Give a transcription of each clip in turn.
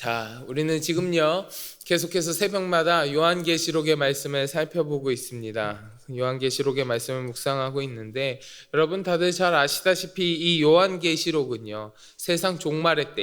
자, 우리는 지금요 계속해서 새벽마다 요한계시록의 말씀을 살펴보고 있습니다. 요한계시록의 말씀을 묵상하고 있는데, 여러분 다들 잘 아시다시피 이 요한계시록은요 세상 종말의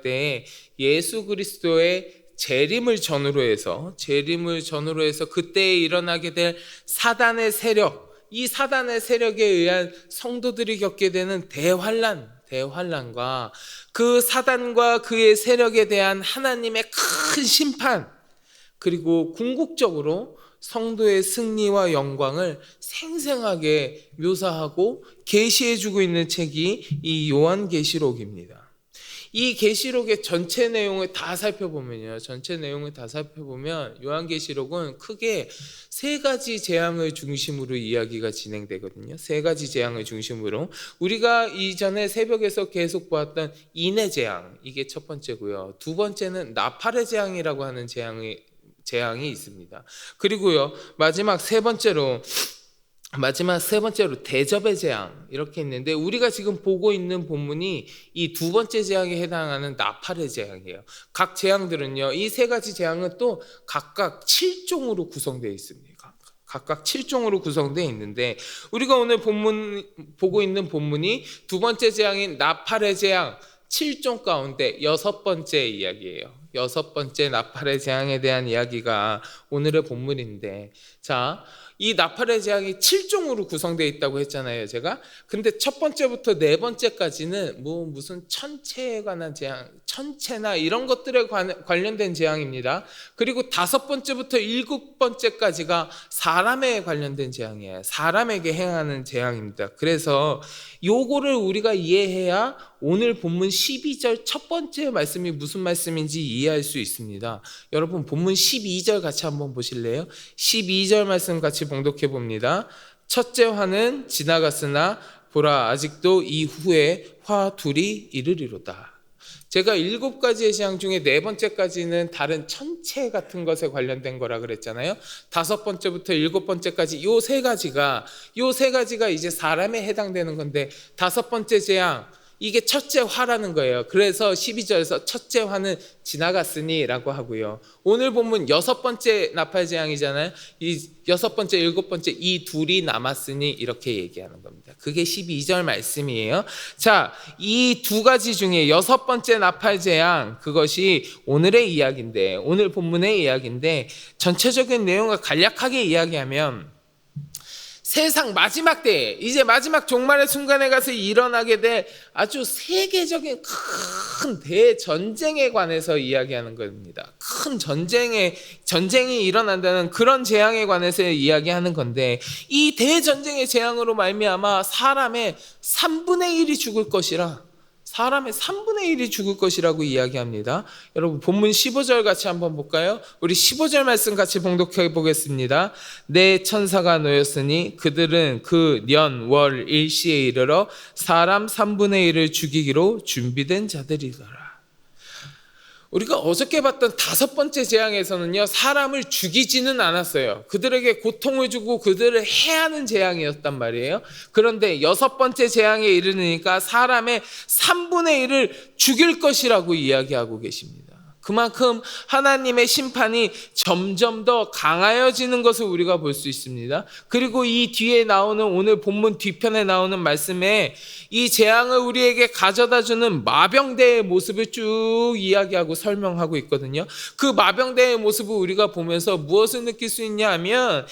때에 예수 그리스도의 재림을 전후로 해서 그때에 일어나게 될 사단의 세력, 이 사단의 세력에 의한 성도들이 겪게 되는 대환란과 그 사단과 그의 세력에 대한 하나님의 큰 심판, 그리고 궁극적으로 성도의 승리와 영광을 생생하게 묘사하고 계시해주고 있는 책이 이 요한계시록입니다. 이 계시록의 전체 내용을 다 살펴보면 요한계시록은 크게 세 가지 재앙을 중심으로 이야기가 진행되거든요. 세 가지 재앙을 중심으로 우리가 이전에 새벽에서 계속 보았던 인의 재앙, 이게 첫 번째고요. 두 번째는 나팔의 재앙이라고 하는 재앙이 있습니다. 그리고요 마지막 세 번째로 대접의 재앙, 이렇게 있는데, 우리가 지금 보고 있는 본문이 이 두 번째 재앙에 해당하는 나팔의 재앙이에요. 각 재앙들은요, 이 세 가지 재앙은 또 각각 7종으로 구성되어 있습니다. 각각 7종으로 구성되어 있는데, 우리가 오늘 보고 있는 본문이 두 번째 재앙인 나팔의 재앙 7종 가운데 여섯 번째 이야기예요. 여섯 번째 나팔의 재앙에 대한 이야기가 오늘의 본문인데, 자, 이 나팔의 재앙이 7종으로 구성되어 있다고 했잖아요, 제가. 근데 첫 번째부터 네 번째까지는 무슨 천체에 관한 재앙, 천체나 이런 것들에 관련된 재앙입니다. 그리고 다섯 번째부터 일곱 번째까지가 사람에 관련된 재앙이에요. 사람에게 행하는 재앙입니다. 그래서 요거를 우리가 이해해야 오늘 본문 12절 첫 번째 말씀이 무슨 말씀인지 이해할 수 있습니다. 여러분, 본문 12절 같이 한번 보실래요? 12절 말씀 같이 봉독해 봅니다. 첫째 화는 지나갔으나 보라, 아직도 이후에 화 둘이 이르리로다. 제가 7가지의 재앙 중에 네 번째까지는 다른 천체 같은 것에 관련된 거라 그랬잖아요. 다섯 번째부터 일곱 번째까지 요 세 가지가 이제 사람에 해당되는 건데, 다섯 번째 재앙, 이게 첫째 화라는 거예요. 그래서 12절에서 첫째 화는 지나갔으니 라고 하고요. 오늘 본문 여섯 번째 나팔 재앙이잖아요. 이 여섯 번째, 일곱 번째 이 둘이 남았으니 이렇게 얘기하는 겁니다. 그게 12절 말씀이에요. 자, 이 두 가지 중에 여섯 번째 나팔 재앙, 그것이 오늘의 이야기인데, 오늘 본문의 이야기인데, 전체적인 내용을 간략하게 이야기하면 세상 마지막 때에, 이제 마지막 종말의 순간에 가서 일어나게 될 아주 세계적인 큰 대전쟁에 관해서 이야기하는 겁니다. 큰 전쟁이 일어난다는 그런 재앙에 관해서 이야기하는 건데, 이 대전쟁의 재앙으로 말미암아 사람의 3분의 1이 죽을 것이라고 이야기합니다. 여러분, 본문 15절 같이 한번 볼까요? 우리 15절 말씀 같이 봉독해 보겠습니다. 내 천사가 놓였으니 그들은 그 년, 월, 일시에 이르러 사람 3분의 1을 죽이기로 준비된 자들이더라. 우리가 어저께 봤던 다섯 번째 재앙에서는요, 사람을 죽이지는 않았어요. 그들에게 고통을 주고 그들을 해하는 재앙이었단 말이에요. 그런데 여섯 번째 재앙에 이르니까 사람의 3분의 1을 죽일 것이라고 이야기하고 계십니다. 그만큼 하나님의 심판이 점점 더 강하여지는 것을 우리가 볼 수 있습니다. 그리고 이 뒤에 나오는, 오늘 본문 뒤편에 나오는 말씀에 이 재앙을 우리에게 가져다주는 마병대의 모습을 쭉 이야기하고 설명하고 있거든요. 그 마병대의 모습을 우리가 보면서 무엇을 느낄 수 있냐 하면,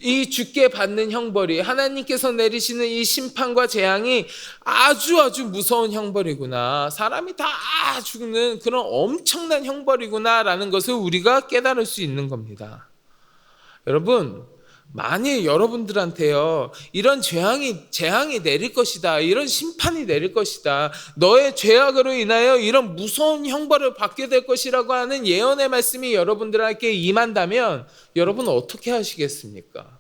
이 죽게 받는 형벌이, 하나님께서 내리시는 이 심판과 재앙이 아주 무서운 형벌이구나, 사람이 다 죽는 그런 엄청난 형벌이구나 라는 것을 우리가 깨달을 수 있는 겁니다. 여러분, 만일 여러분들한테요, 이런 재앙이 내릴 것이다, 이런 심판이 내릴 것이다, 너의 죄악으로 인하여 이런 무서운 형벌을 받게 될 것이라고 하는 예언의 말씀이 여러분들에게 임한다면 여러분은 어떻게 하시겠습니까?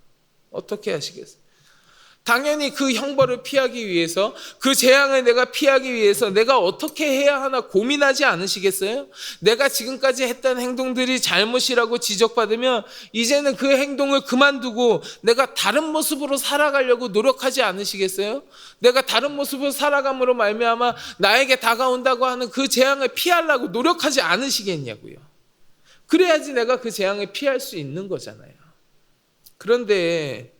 당연히 그 형벌을 피하기 위해서, 그 재앙을 내가 피하기 위해서 내가 어떻게 해야 하나 고민하지 않으시겠어요? 내가 지금까지 했던 행동들이 잘못이라고 지적받으면 이제는 그 행동을 그만두고 내가 다른 모습으로 살아가려고 노력하지 않으시겠어요? 내가 다른 모습으로 살아감으로 말미암아 나에게 다가온다고 하는 그 재앙을 피하려고 노력하지 않으시겠냐고요. 그래야지 내가 그 재앙을 피할 수 있는 거잖아요. 그런데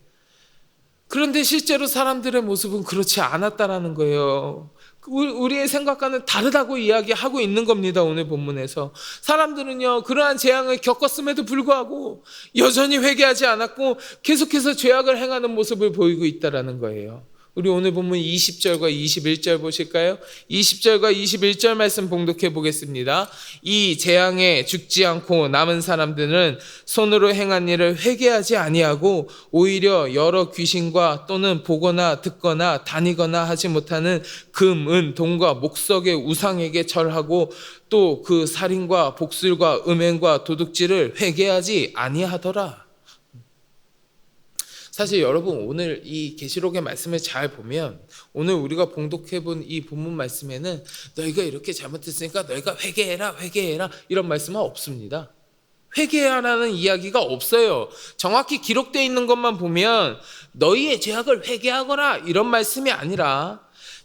실제로 사람들의 모습은 그렇지 않았다라는 거예요. 우리의 생각과는 다르다고 이야기하고 있는 겁니다. 오늘 본문에서 사람들은요, 그러한 재앙을 겪었음에도 불구하고 여전히 회개하지 않았고 계속해서 죄악을 행하는 모습을 보이고 있다라는 거예요. 우리 오늘 본문 20절과 21절 보실까요? 20절과 21절 말씀 봉독해 보겠습니다. 이 재앙에 죽지 않고 남은 사람들은 손으로 행한 일을 회개하지 아니하고 오히려 여러 귀신과 또는 보거나 듣거나 다니거나 하지 못하는 금, 은, 동과 목석의 우상에게 절하고 또 그 살인과 복술과 음행과 도둑질을 회개하지 아니하더라. 사실 여러분, 오늘 이 계시록의 말씀을 잘 보면 오늘 우리가 봉독해 본 이 본문 말씀에는 너희가 이렇게 잘못했으니까 너희가 회개해라 이런 말씀은 없습니다. 회개하라는 이야기가 없어요. 정확히 기록되어 있는 것만 보면 너희의 죄악을 회개하거라 이런 말씀이 아니라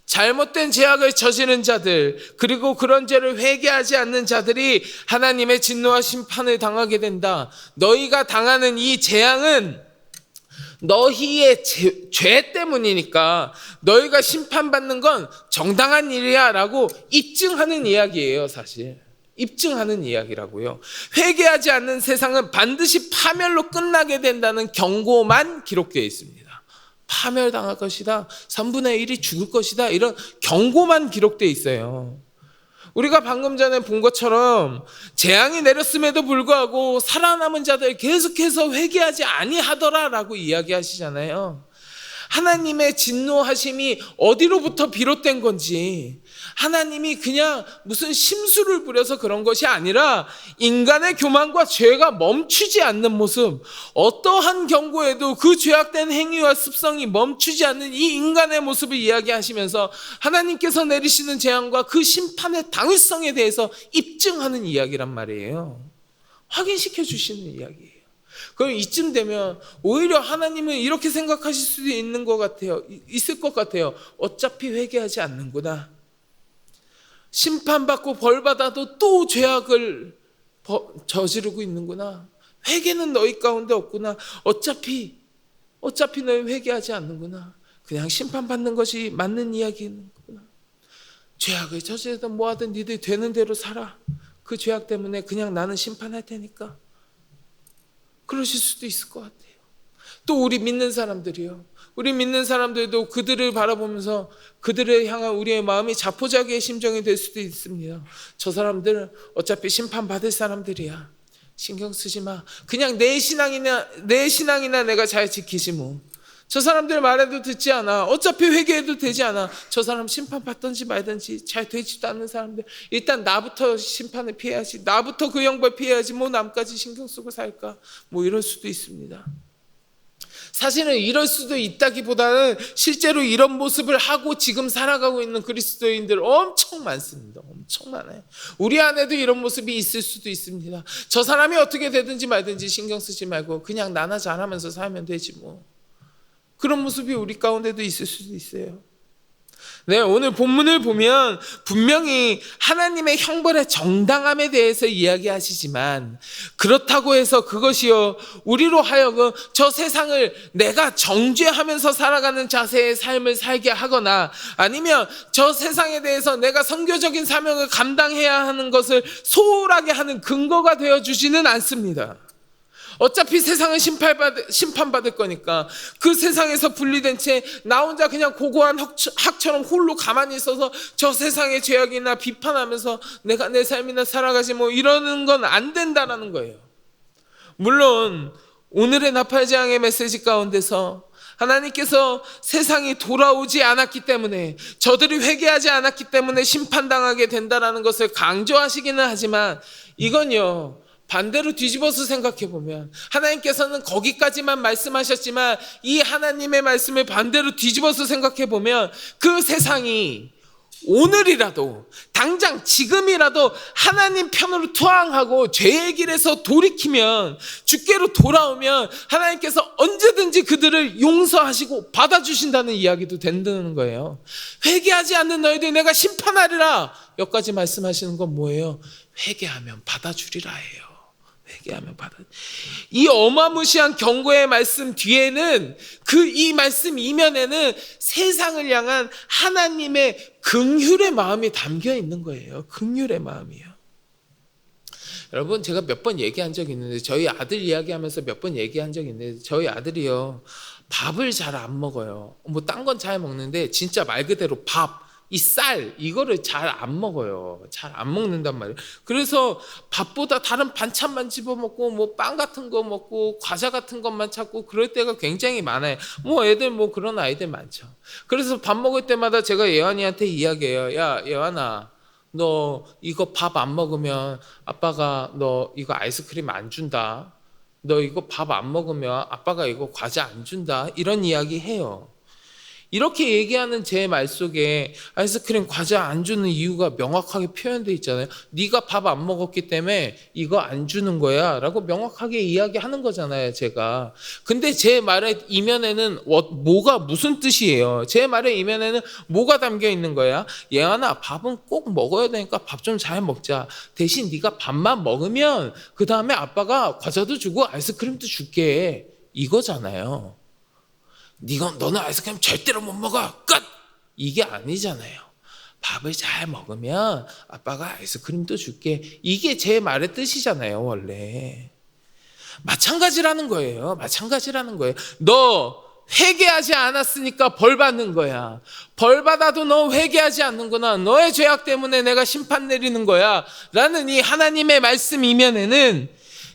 잘못된 죄악을 저지른 자들, 그리고 그런 죄를 회개하지 않는 자들이 하나님의 진노와 심판을 당하게 된다. 너희가 당하는 이 재앙은 너희의 죄 때문이니까 너희가 심판받는 건 정당한 일이야 라고 입증하는 이야기예요. 사실 입증하는 이야기라고요. 회개하지 않는 세상은 반드시 파멸로 끝나게 된다는 경고만 기록되어 있습니다. 파멸당할 것이다, 3분의 1이 죽을 것이다, 이런 경고만 기록되어 있어요. 우리가 방금 전에 본 것처럼 재앙이 내렸음에도 불구하고 살아남은 자들 계속해서 회개하지 아니하더라라고 이야기하시잖아요. 하나님의 진노하심이 어디로부터 비롯된 건지, 하나님이 그냥 무슨 심술을 부려서 그런 것이 아니라 인간의 교만과 죄가 멈추지 않는 모습, 어떠한 경고에도 그 죄악된 행위와 습성이 멈추지 않는 이 인간의 모습을 이야기하시면서 하나님께서 내리시는 재앙과 그 심판의 당위성에 대해서 입증하는 이야기란 말이에요. 확인시켜 주시는 이야기예요. 그럼 이쯤 되면 오히려 하나님은 이렇게 생각하실 수도 있는 것 같아요. 있을 것 같아요. 어차피 회개하지 않는구나. 심판받고 벌받아도 또 죄악을 저지르고 있는구나. 회개는 너희 가운데 없구나. 어차피 너희 회개하지 않는구나. 그냥 심판받는 것이 맞는 이야기구나. 죄악을 저지르든 뭐하든 니들 되는 대로 살아. 그 죄악 때문에 그냥 나는 심판할 테니까. 그러실 수도 있을 것 같아요. 또 우리 믿는 사람들이요. 우리 믿는 사람들도 그들을 바라보면서 그들을 향한 우리의 마음이 자포자기의 심정이 될 수도 있습니다. 저 사람들은 어차피 심판받을 사람들이야. 신경 쓰지 마. 그냥 내 신앙이나 내가 잘 지키지 뭐. 저 사람들 말해도 듣지 않아. 어차피 회개해도 되지 않아. 저 사람 심판받든지 말든지 잘 되지도 않는 사람들, 일단 나부터 심판을 피해야지, 나부터 그 형벌 피해야지, 뭐 남까지 신경 쓰고 살까, 뭐 이럴 수도 있습니다. 사실은 이럴 수도 있다기보다는 실제로 이런 모습을 하고 지금 살아가고 있는 그리스도인들 엄청 많습니다. 엄청 많아요. 우리 안에도 이런 모습이 있을 수도 있습니다. 저 사람이 어떻게 되든지 말든지 신경 쓰지 말고 그냥 나나 잘하면서 살면 되지 뭐. 그런 모습이 우리 가운데도 있을 수도 있어요. 네, 오늘 본문을 보면 분명히 하나님의 형벌의 정당함에 대해서 이야기하시지만, 그렇다고 해서 그것이요 우리로 하여금 저 세상을 내가 정죄하면서 살아가는 자세의 삶을 살게 하거나, 아니면 저 세상에 대해서 내가 선교적인 사명을 감당해야 하는 것을 소홀하게 하는 근거가 되어주지는 않습니다. 어차피 세상은 심판받을 거니까 그 세상에서 분리된 채 나 혼자 그냥 고고한 학처럼 홀로 가만히 있어서 저 세상의 죄악이나 비판하면서 내가 내 삶이나 살아가지 뭐 이러는 건 안 된다라는 거예요. 물론 오늘의 나팔재앙의 메시지 가운데서 하나님께서 세상이 돌아오지 않았기 때문에, 저들이 회개하지 않았기 때문에 심판당하게 된다라는 것을 강조하시기는 하지만, 이건요 반대로 뒤집어서 생각해 보면 하나님께서는 거기까지만 말씀하셨지만 이 하나님의 말씀을 반대로 뒤집어서 생각해 보면 그 세상이 오늘이라도 당장 지금이라도 하나님 편으로 투항하고 죄의 길에서 돌이키면 주께로 돌아오면 하나님께서 언제든지 그들을 용서하시고 받아주신다는 이야기도 된다는 거예요. 회개하지 않는 너희들 내가 심판하리라. 여기까지 말씀하시는 건 뭐예요? 회개하면 받아주리라 해요. 회개하면 받아. 이 어마무시한 경고의 말씀 뒤에는 이 말씀 이면에는 세상을 향한 하나님의 긍휼의 마음이 담겨 있는 거예요. 긍휼의 마음이요. 여러분 제가 몇 번 얘기한 적이 있는데 저희 아들 이야기하면서 몇 번 얘기한 적이 있는데 저희 아들이요 밥을 잘 안 먹어요. 뭐 딴 건 잘 먹는데 진짜 말 그대로 밥. 이 쌀 이거를 잘 안 먹어요. 잘 안 먹는단 말이에요. 그래서 밥보다 다른 반찬만 집어먹고 뭐 빵 같은 거 먹고 과자 같은 것만 찾고 그럴 때가 굉장히 많아요. 뭐 애들 뭐 그런 아이들 많죠. 그래서 밥 먹을 때마다 제가 예완이한테 이야기해요. 야 예완아 너 이거 밥 안 먹으면 아빠가 너 이거 아이스크림 안 준다. 너 이거 밥 안 먹으면 아빠가 이거 과자 안 준다. 이런 이야기 해요. 이렇게 얘기하는 제 말 속에 아이스크림 과자 안 주는 이유가 명확하게 표현되어 있잖아요. 네가 밥 안 먹었기 때문에 이거 안 주는 거야 라고 명확하게 이야기하는 거잖아요 제가. 근데 제 말의 이면에는 뭐가 무슨 뜻이에요? 제 말의 이면에는 뭐가 담겨 있는 거야? 예안아 밥은 꼭 먹어야 되니까 밥 좀 잘 먹자. 대신 네가 밥만 먹으면 그 다음에 아빠가 과자도 주고 아이스크림도 줄게. 이거잖아요. 너는 아이스크림 절대로 못 먹어. 끝! 이게 아니잖아요. 밥을 잘 먹으면 아빠가 아이스크림도 줄게. 이게 제 말의 뜻이잖아요, 원래. 마찬가지라는 거예요. 마찬가지라는 거예요. 너 회개하지 않았으니까 벌 받는 거야. 벌 받아도 너 회개하지 않는구나. 너의 죄악 때문에 내가 심판 내리는 거야. 라는 이 하나님의 말씀 이면에는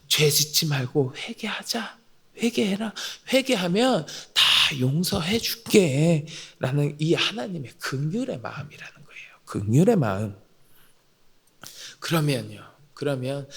죄 짓지 말고 회개하자. 회개해라. 회개하면 다 용서해 줄게 라는 이 하나님의 긍휼의 마음이라는 거예요. 긍휼의 마음. 그러면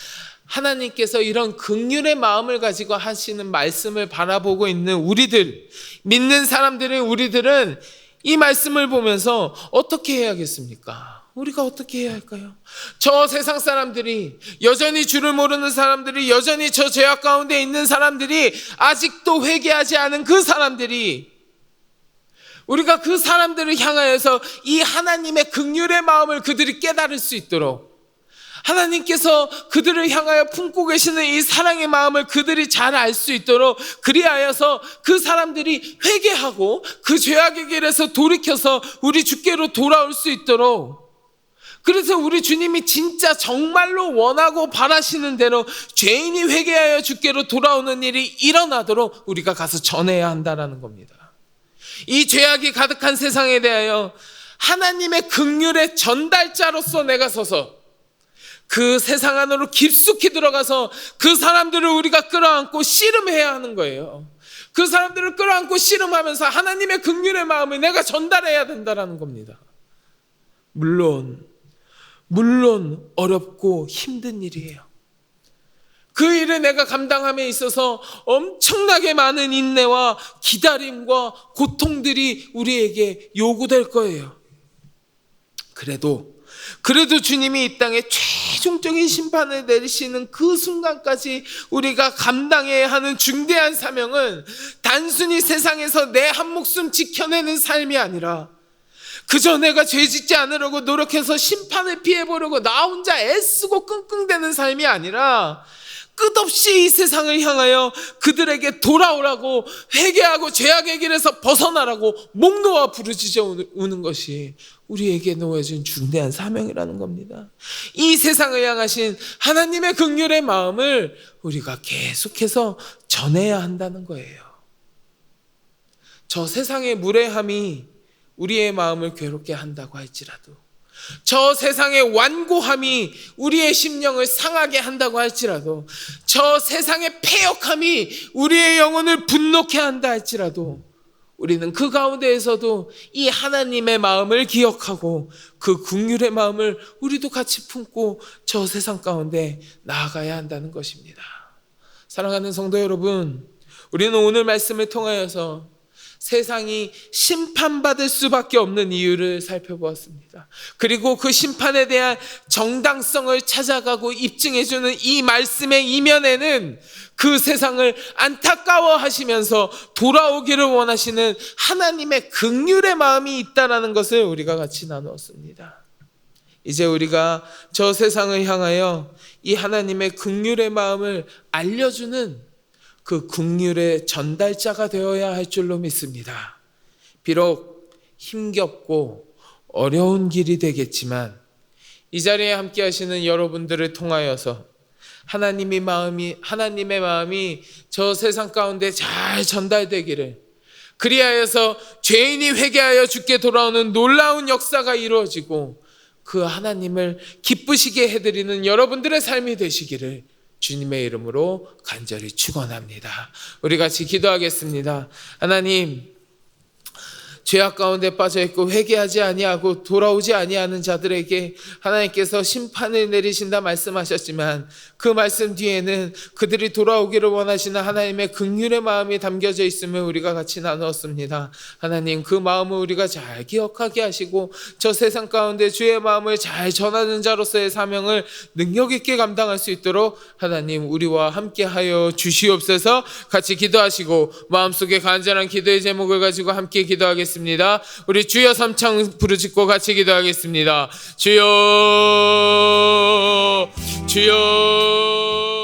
하나님께서 이런 긍휼의 마음을 가지고 하시는 말씀을 바라보고 있는 우리들, 믿는 사람들인 우리들은 이 말씀을 보면서 어떻게 해야겠습니까? 우리가 어떻게 해야 할까요? 저 세상 사람들이, 여전히 주를 모르는 사람들이, 여전히 저 죄악 가운데 있는 사람들이, 아직도 회개하지 않은 그 사람들이, 우리가 그 사람들을 향하여서 이 하나님의 긍휼의 마음을 그들이 깨달을 수 있도록, 하나님께서 그들을 향하여 품고 계시는 이 사랑의 마음을 그들이 잘 알 수 있도록, 그리하여서 그 사람들이 회개하고 그 죄악의 길에서 돌이켜서 우리 주께로 돌아올 수 있도록, 그래서 우리 주님이 진짜 정말로 원하고 바라시는 대로 죄인이 회개하여 주께로 돌아오는 일이 일어나도록 우리가 가서 전해야 한다는 겁니다. 이 죄악이 가득한 세상에 대하여 하나님의 긍휼의 전달자로서 내가 서서 그 세상 안으로 깊숙이 들어가서 그 사람들을 우리가 끌어안고 씨름해야 하는 거예요. 그 사람들을 끌어안고 씨름하면서 하나님의 긍휼의 마음을 내가 전달해야 된다는 겁니다. 물론 어렵고 힘든 일이에요. 그 일을 내가 감당함에 있어서 엄청나게 많은 인내와 기다림과 고통들이 우리에게 요구될 거예요. 그래도 주님이 이 땅에 최종적인 심판을 내리시는 그 순간까지 우리가 감당해야 하는 중대한 사명은 단순히 세상에서 내 한 목숨 지켜내는 삶이 아니라, 그저 내가 죄 짓지 않으려고 노력해서 심판을 피해보려고 나 혼자 애쓰고 끙끙대는 삶이 아니라, 끝없이 이 세상을 향하여 그들에게 돌아오라고, 회개하고 죄악의 길에서 벗어나라고 목 놓아 부르짖어 우는 것이 우리에게 놓여진 중대한 사명이라는 겁니다. 이 세상을 향하신 하나님의 긍휼의 마음을 우리가 계속해서 전해야 한다는 거예요. 저 세상의 무례함이 우리의 마음을 괴롭게 한다고 할지라도, 저 세상의 완고함이 우리의 심령을 상하게 한다고 할지라도, 저 세상의 패역함이 우리의 영혼을 분노케 한다 할지라도, 우리는 그 가운데에서도 이 하나님의 마음을 기억하고 그 긍휼의 마음을 우리도 같이 품고 저 세상 가운데 나아가야 한다는 것입니다. 사랑하는 성도 여러분, 우리는 오늘 말씀을 통하여서 세상이 심판받을 수밖에 없는 이유를 살펴보았습니다. 그리고 그 심판에 대한 정당성을 찾아가고 입증해주는 이 말씀의 이면에는 그 세상을 안타까워하시면서 돌아오기를 원하시는 하나님의 긍휼의 마음이 있다는 것을 우리가 같이 나누었습니다. 이제 우리가 저 세상을 향하여 이 하나님의 긍휼의 마음을 알려주는 그 긍휼의 전달자가 되어야 할 줄로 믿습니다. 비록 힘겹고 어려운 길이 되겠지만 이 자리에 함께 하시는 여러분들을 통하여서 하나님의 마음이 저 세상 가운데 잘 전달되기를, 그리하여서 죄인이 회개하여 주께 돌아오는 놀라운 역사가 이루어지고 그 하나님을 기쁘시게 해드리는 여러분들의 삶이 되시기를 주님의 이름으로 간절히 축원합니다. 우리 같이 기도하겠습니다. 하나님, 죄악 가운데 빠져있고 회개하지 아니하고 돌아오지 아니하는 자들에게 하나님께서 심판을 내리신다 말씀하셨지만 그 말씀 뒤에는 그들이 돌아오기를 원하시는 하나님의 긍휼의 마음이 담겨져 있음을 우리가 같이 나누었습니다. 하나님, 그 마음을 우리가 잘 기억하게 하시고 저 세상 가운데 주의 마음을 잘 전하는 자로서의 사명을 능력 있게 감당할 수 있도록 하나님 우리와 함께하여 주시옵소서. 같이 기도하시고 마음속에 간절한 기도의 제목을 가지고 함께 기도하겠습니다. 우리 주여 삼창 부르짖고 같이 기도하겠습니다. 주여, 주여.